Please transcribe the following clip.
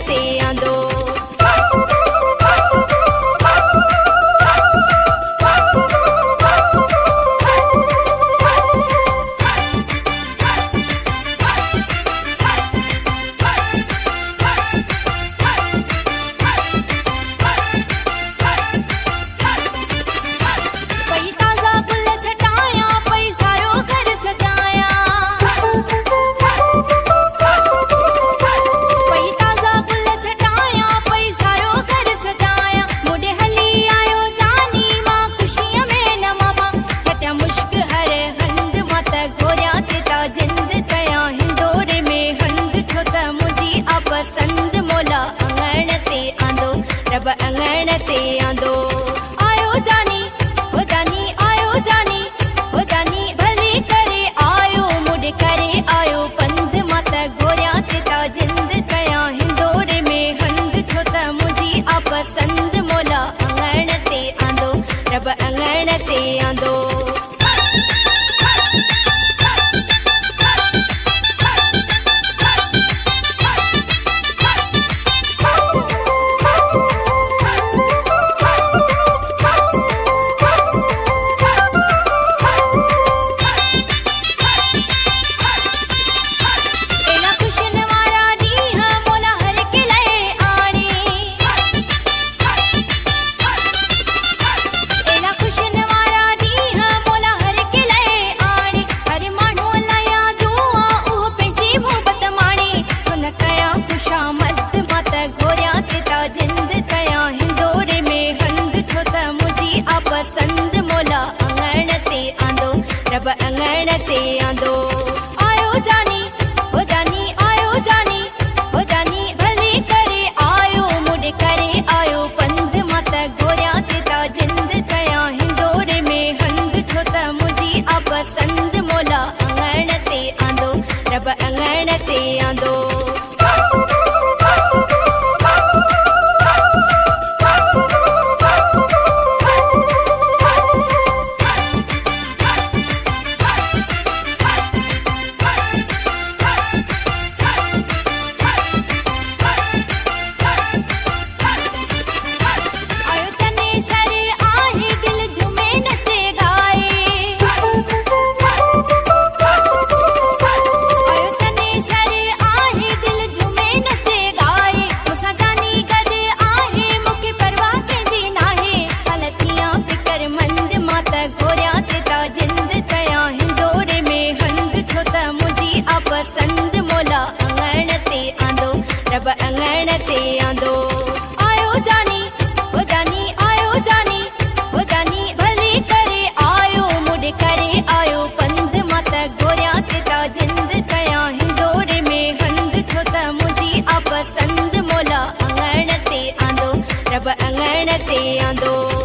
ते आंदो। रब अंगण ते आंदो। आयो जानी हो जानी आयो जानी हो जानी भली करे आयो मुड़ करे आयो पंध मत गोरिया ते ता जिंद कया हिंदोरे में हंद छो त मुझी अपसंद मोला अंगण ते आंदो। रब अंगण ते आंदो। रब अंगण ते आंदो। आयो जानी हो जानी आयो जानी हो जानी भली करे आयो मुड़ करे आयो पंध मत गोरिया ते ता जिंद कया हिंदोरे में हंद छो त मुझी अपसंद मोला अंगण ते आंदो। रब अंगण ते आंदो। पसंद मोला अंगण ते आंदो। रब अंगण ते आंदो। आयो जानी हो जानी आयो जानी हो जानी भली करे आयो मुड़ करे आयो पंध मत गोरिया ते ता जिंद कया हिंदोरे में हंद छो त मुझी अपसंद मोला अंगण ते आंदो। रब अंगण ते आंदो।